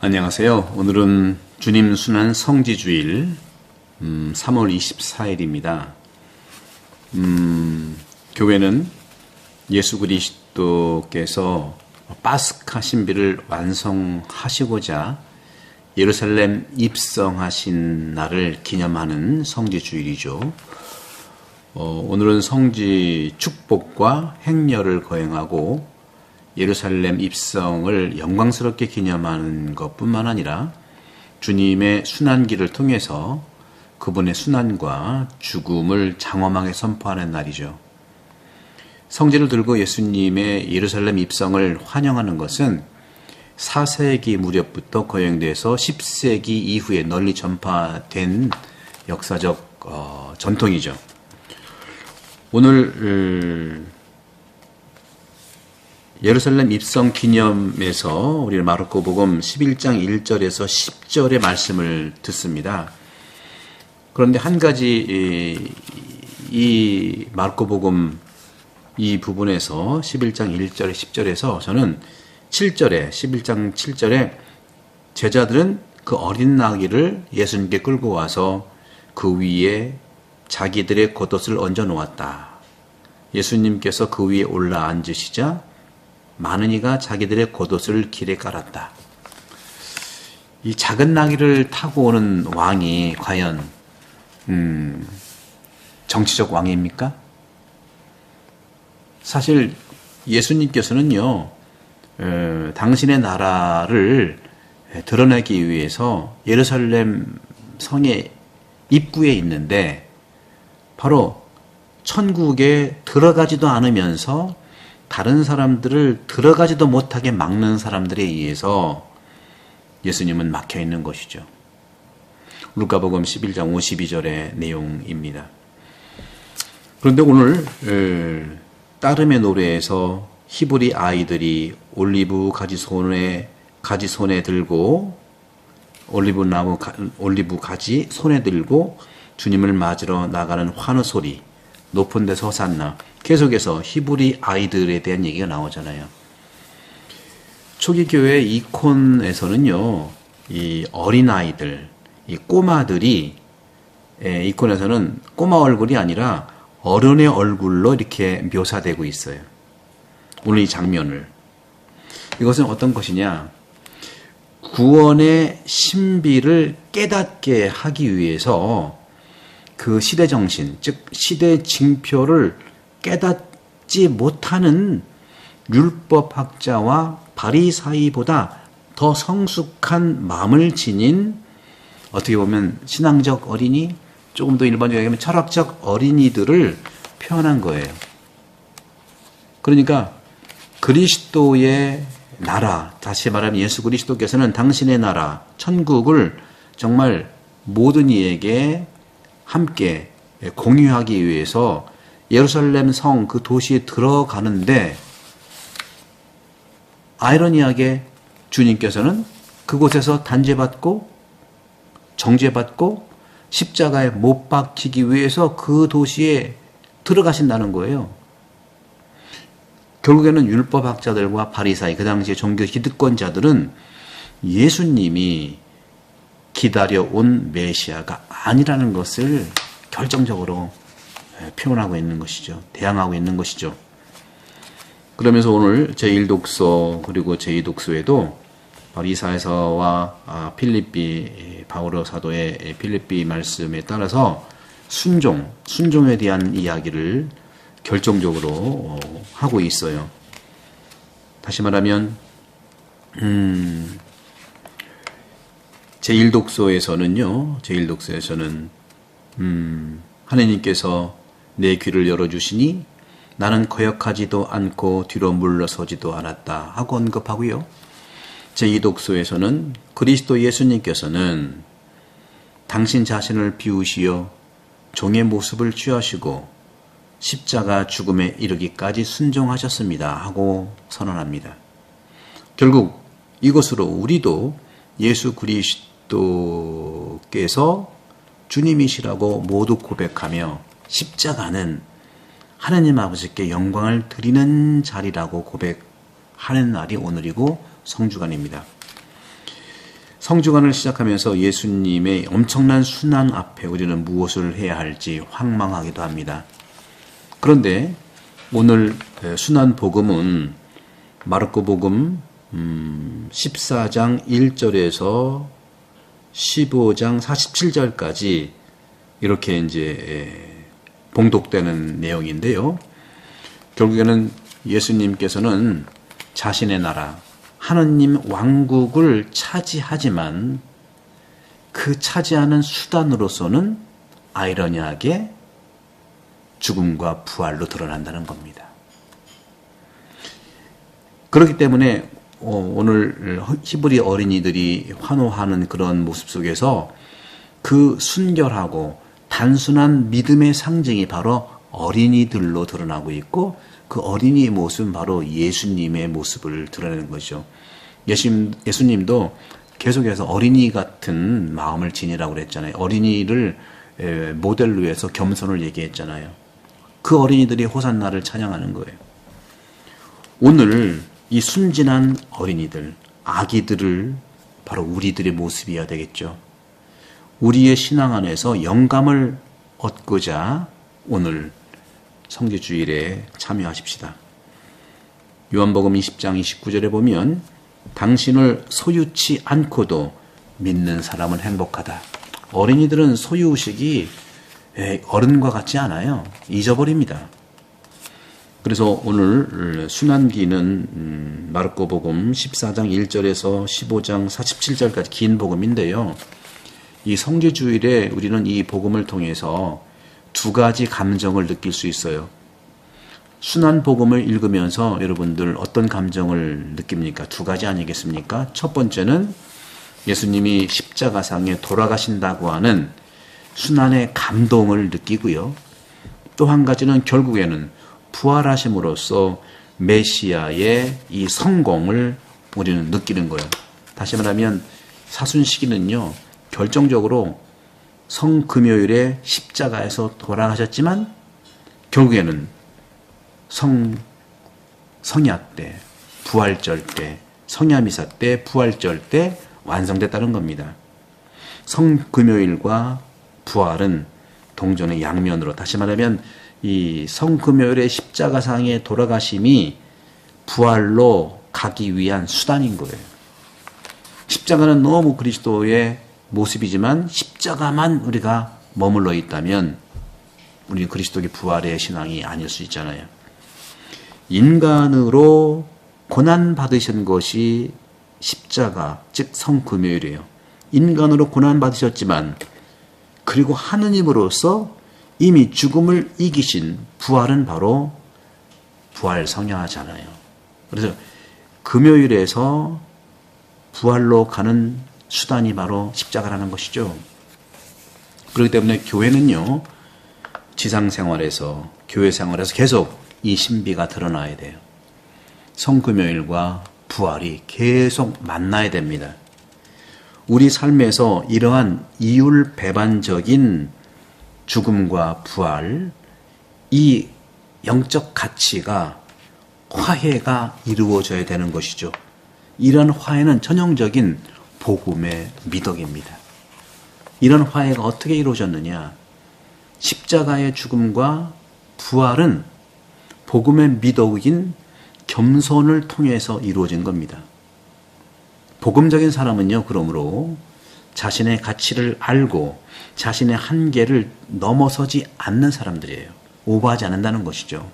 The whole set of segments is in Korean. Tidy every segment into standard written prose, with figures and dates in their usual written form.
안녕하세요. 오늘은 주님 순환 성지주일 3월 24일입니다. 교회는 예수 그리스도께서 파스카 신비를 완성하시고자 예루살렘 입성하신 날을 기념하는 성지주일이죠. 오늘은 성지 축복과 행렬을 거행하고 예루살렘 입성을 영광스럽게 기념하는 것뿐만 아니라 주님의 순환기를 통해서 그분의 순환과 죽음을 장엄하게 선포하는 날이죠. 성지를 들고 예수님의 예루살렘 입성을 환영하는 것은 4세기 무렵부터 거행돼서 10세기 이후에 널리 전파된 역사적 전통이죠. 오늘 예루살렘 입성 기념에서 우리 마르코복음 11장 1절에서 10절의 말씀을 듣습니다. 그런데 한 가지 이 마르코복음 이 부분에서 11장 1절 10절에서 저는 7절에 11장 7절에 제자들은 그 어린 나귀를 예수님께 끌고 와서 그 위에 자기들의 겉옷을 얹어 놓았다. 예수님께서 그 위에 올라 앉으시자 많은 이가 자기들의 겉옷을 길에 깔았다. 이 작은 나귀를 타고 오는 왕이 과연 정치적 왕입니까? 사실 예수님께서는요, 당신의 나라를 드러내기 위해서 예루살렘 성의 입구에 있는데 바로 천국에 들어가지도 않으면서 다른 사람들을 들어가지도 못하게 막는 사람들에 의해서 예수님은 막혀 있는 것이죠. 루카복음 11장 52절의 내용입니다. 그런데 오늘 따름의 노래에서 히브리 아이들이 올리브 가지 손에 들고 올리브 가지 손에 들고 주님을 맞으러 나가는 환호 소리, 높은 데서 호산나, 계속해서 히브리 아이들에 대한 얘기가 나오잖아요. 초기 교회 이콘에서는요, 이 어린 아이들, 이 꼬마들이 이콘에서는 꼬마 얼굴이 아니라 어른의 얼굴로 이렇게 묘사되고 있어요. 오늘 이 장면을. 이것은 어떤 것이냐? 구원의 신비를 깨닫게 하기 위해서 그 시대 정신, 즉 시대 징표를 깨닫지 못하는 율법학자와 바리사이보다 더 성숙한 마음을 지닌 어떻게 보면 신앙적 어린이, 조금 더 일반적으로 얘기하면 철학적 어린이들을 표현한 거예요. 그러니까 그리스도의 나라, 다시 말하면 예수 그리스도께서는 당신의 나라, 천국을 정말 모든 이에게 함께 공유하기 위해서 예루살렘 성 그 도시에 들어가는데 아이러니하게 주님께서는 그곳에서 단죄받고 정죄받고 십자가에 못 박히기 위해서 그 도시에 들어가신다는 거예요. 결국에는 율법학자들과 바리사이, 그 당시에 종교 기득권자들은 예수님이 기다려온 메시아가 아니라는 것을 결정적으로 표현하고 있는 것이죠. 대항하고 있는 것이죠. 그러면서 오늘 제1독서 그리고 제2독서에도 바리사에서와 필립비 바오로 사도의 필립비 말씀에 따라서 순종에 대한 이야기를 결정적으로 하고 있어요. 다시 말하면 제1독서에서는 하나님께서 내 귀를 열어주시니 나는 거역하지도 않고 뒤로 물러서지도 않았다 하고 언급하고요. 제2독서에서는 그리스도 예수님께서는 당신 자신을 비우시어 종의 모습을 취하시고 십자가 죽음에 이르기까지 순종하셨습니다 하고 선언합니다. 결국 이것으로 우리도 예수 그리스도께서 주님이시라고 모두 고백하며 십자가는 하나님 아버지께 영광을 드리는 자리라고 고백하는 날이 오늘이고 성주간입니다. 성주간을 시작하면서 예수님의 엄청난 순환 앞에 우리는 무엇을 해야 할지 황망하기도 합니다. 그런데 오늘 순환 복음은 마르코복음 14장 1절에서 15장 47절까지 이렇게 이제 봉독되는 내용인데요. 결국에는 예수님께서는 자신의 나라, 하느님 왕국을 차지하지만 그 차지하는 수단으로서는 아이러니하게 죽음과 부활로 드러난다는 겁니다. 그렇기 때문에 오늘 히브리 어린이들이 환호하는 그런 모습 속에서 그 순결하고 단순한 믿음의 상징이 바로 어린이들로 드러나고 있고 그 어린이의 모습은 바로 예수님의 모습을 드러내는 거죠. 예수님도 계속해서 어린이 같은 마음을 지니라고 그랬잖아요. 어린이를 모델로 해서 겸손을 얘기했잖아요. 그 어린이들이 호산나를 찬양하는 거예요. 오늘 이 순진한 어린이들, 아기들을 바로 우리들의 모습이어야 되겠죠. 우리의 신앙 안에서 영감을 얻고자 오늘 성지주일에 참여하십시다. 요한복음 20장 29절에 보면 당신을 소유치 않고도 믿는 사람은 행복하다. 어린이들은 소유의식이 어른과 같지 않아요. 잊어버립니다. 그래서 오늘 순환기는 마르코복음 14장 1절에서 15장 47절까지 긴 복음인데요. 이 성지주일에 우리는 이 복음을 통해서 두 가지 감정을 느낄 수 있어요. 순환 복음을 읽으면서 여러분들 어떤 감정을 느낍니까? 두 가지 아니겠습니까? 첫 번째는 예수님이 십자가상에 돌아가신다고 하는 순환의 감동을 느끼고요. 또 한 가지는 결국에는 부활하심으로써 메시아의 이 성공을 우리는 느끼는 거예요. 다시 말하면 사순시기는요, 결정적으로 성금요일에 십자가에서 돌아가셨지만 결국에는 성약 때, 부활절 때, 성야미사 때, 부활절 때 완성됐다는 겁니다. 성금요일과 부활은 동전의 양면으로, 다시 말하면 이 성금요일의 십자가상의 돌아가심이 부활로 가기 위한 수단인 거예요. 십자가는 너무 그리스도의 모습이지만 십자가만 우리가 머물러 있다면 우리 그리스도의 부활의 신앙이 아닐 수 있잖아요. 인간으로 고난받으신 것이 십자가, 즉 성금요일이에요. 인간으로 고난받으셨지만 그리고 하느님으로서 이미 죽음을 이기신 부활은 바로 부활 성야잖아요. 그래서 금요일에서 부활로 가는 수단이 바로 십자가라는 것이죠. 그렇기 때문에 교회는요, 지상생활에서, 교회 생활에서 계속 이 신비가 드러나야 돼요. 성금요일과 부활이 계속 만나야 됩니다. 우리 삶에서 이러한 이율배반적인 죽음과 부활, 이 영적 가치가 화해가 이루어져야 되는 것이죠. 이런 화해는 전형적인 복음의 미덕입니다. 이런 화해가 어떻게 이루어졌느냐? 십자가의 죽음과 부활은 복음의 미덕인 겸손을 통해서 이루어진 겁니다. 복음적인 사람은요, 그러므로 자신의 가치를 알고 자신의 한계를 넘어서지 않는 사람들이에요. 오버하지 않는다는 것이죠.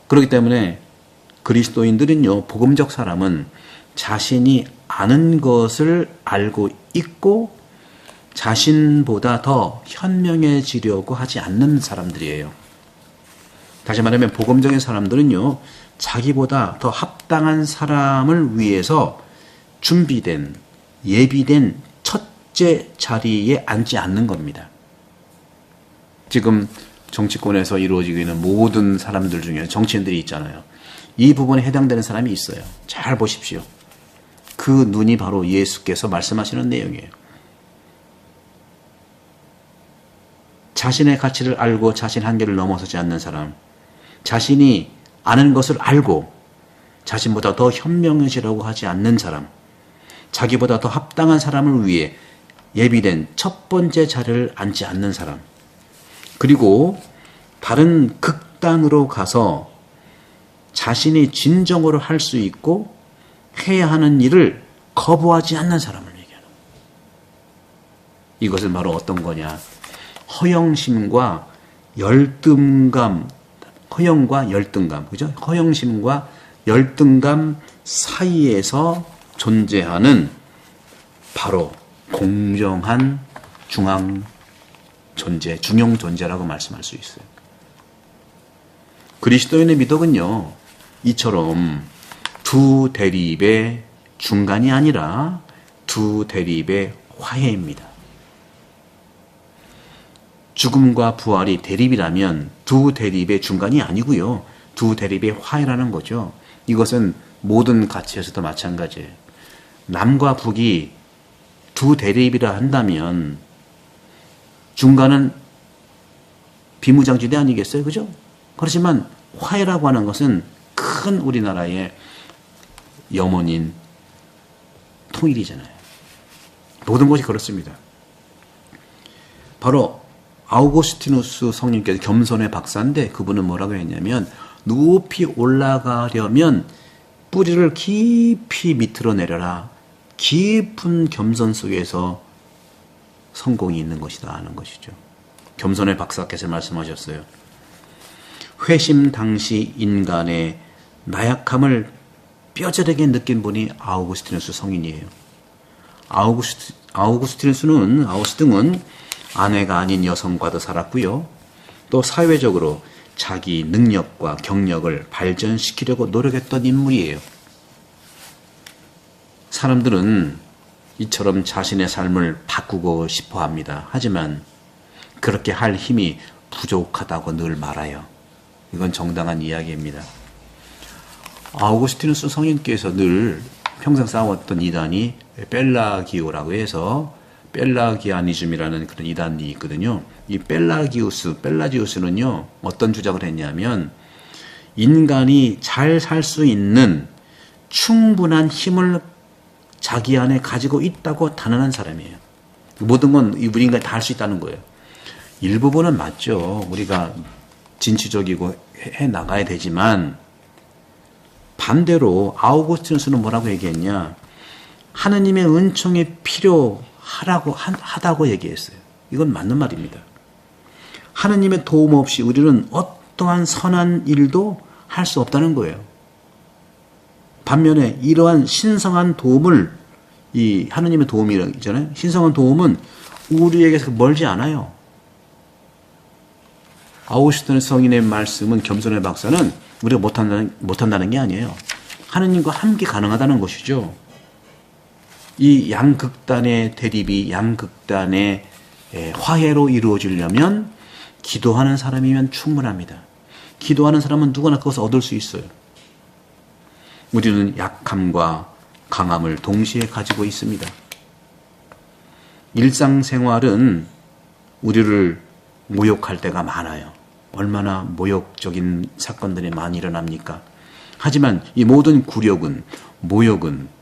그렇기 때문에 그리스도인들은요, 복음적 사람은 자신이 아는 것을 알고 있고 자신보다 더 현명해지려고 하지 않는 사람들이에요. 다시 말하면 복음적인 사람들은요, 자기보다 더 합당한 사람을 위해서 준비된, 예비된 첫째 자리에 앉지 않는 겁니다. 지금 정치권에서 이루어지고 있는 모든 사람들 중에 정치인들이 있잖아요. 이 부분에 해당되는 사람이 있어요. 잘 보십시오. 그 눈이 바로 예수께서 말씀하시는 내용이에요. 자신의 가치를 알고 자신 한계를 넘어서지 않는 사람, 자신이 아는 것을 알고 자신보다 더 현명해지려고 하지 않는 사람, 자기보다 더 합당한 사람을 위해 예비된 첫 번째 자리를 앉지 않는 사람, 그리고 다른 극단으로 가서 자신이 진정으로 할 수 있고 해야 하는 일을 거부하지 않는 사람을 얘기하는 거예요. 이것은 바로 어떤 거냐? 허영심과 열등감, 그죠? 허영심과 열등감 사이에서 존재하는 바로 공정한 중앙 존재, 중용 존재라고 말씀할 수 있어요. 그리스도인의 미덕은요, 이처럼 두 대립의 중간이 아니라 두 대립의 화해입니다. 죽음과 부활이 대립이라면 두 대립의 중간이 아니고요, 두 대립의 화해라는 거죠. 이것은 모든 가치에서도 마찬가지예요. 남과 북이 두 대립이라 한다면 중간은 비무장지대 아니겠어요? 그죠? 그렇지만 화해라고 하는 것은 큰 우리나라의 염원인 통일이잖아요. 모든 것이 그렇습니다. 바로 아우구스티누스 성님께서 겸손의 박사인데, 그분은 뭐라고 했냐면, 높이 올라가려면 뿌리를 깊이 밑으로 내려라. 깊은 겸손 속에서 성공이 있는 것이다 하는 것이죠. 겸손의 박사께서 말씀하셨어요. 회심 당시 인간의 나약함을 뼈저리게 느낀 분이 아우구스티누스 성인이에요. 아우구스tin은 아내가 아닌 여성과도 살았고요. 또 사회적으로 자기 능력과 경력을 발전시키려고 노력했던 인물이에요. 사람들은 이처럼 자신의 삶을 바꾸고 싶어 합니다. 하지만 그렇게 할 힘이 부족하다고 늘 말해요. 이건 정당한 이야기입니다. 아우구스티누스 성인께서 늘 평생 싸웠던 이단이 펠라기오라고 해서 펠라기아니즘이라는 그런 이단이 있거든요. 이 펠라지우스는요, 어떤 주장을 했냐면, 인간이 잘 살 수 있는 충분한 힘을 자기 안에 가지고 있다고 단언한 사람이에요. 모든 건 우리 인간이 다 할 수 있다는 거예요. 일부분은 맞죠. 우리가 진취적이고 해 나가야 되지만, 반대로 아우구스티누스는 뭐라고 얘기했냐? 하느님의 은총이 하다고 얘기했어요. 이건 맞는 말입니다. 하느님의 도움 없이 우리는 어떠한 선한 일도 할 수 없다는 거예요. 반면에 이러한 신성한 도움을, 이 하느님의 도움이잖아요. 신성한 도움은 우리에게서 멀지 않아요. 아우구스티누스 성인의 말씀은, 겸손의 박사는 우리가 못한다는 게 아니에요. 하느님과 함께 가능하다는 것이죠. 이 양극단의 대립이 양극단의 화해로 이루어지려면 기도하는 사람이면 충분합니다. 기도하는 사람은 누구나 그것을 얻을 수 있어요. 우리는 약함과 강함을 동시에 가지고 있습니다. 일상생활은 우리를 모욕할 때가 많아요. 얼마나 모욕적인 사건들이 많이 일어납니까? 하지만 이 모든 모욕은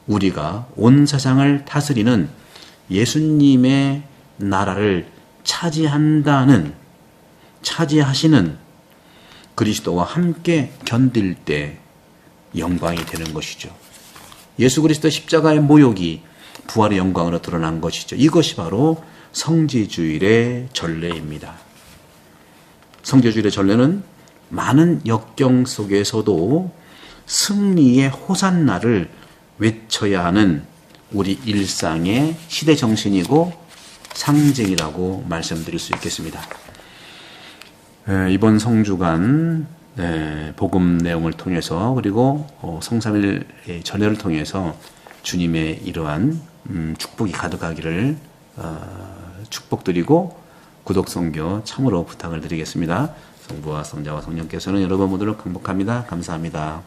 우리가 온 세상을 다스리는 예수님의 나라를 차지하시는 그리스도와 함께 견딜 때 영광이 되는 것이죠. 예수 그리스도 십자가의 모욕이 부활의 영광으로 드러난 것이죠. 이것이 바로 성지주일의 전례입니다. 성지주일의 전례는 많은 역경 속에서도 승리의 호산나를 외쳐야 하는 우리 일상의 시대 정신이고 상징이라고 말씀드릴 수 있겠습니다. 이번 성주간 복음 내용을 통해서, 그리고 성삼일 전회를 통해서 주님의 이러한 축복이 가득하기를 축복드리고 구독 선교 참으로 부탁을 드리겠습니다. 성부와 성자와 성령께서는 여러분 모두를 강복합니다. 감사합니다.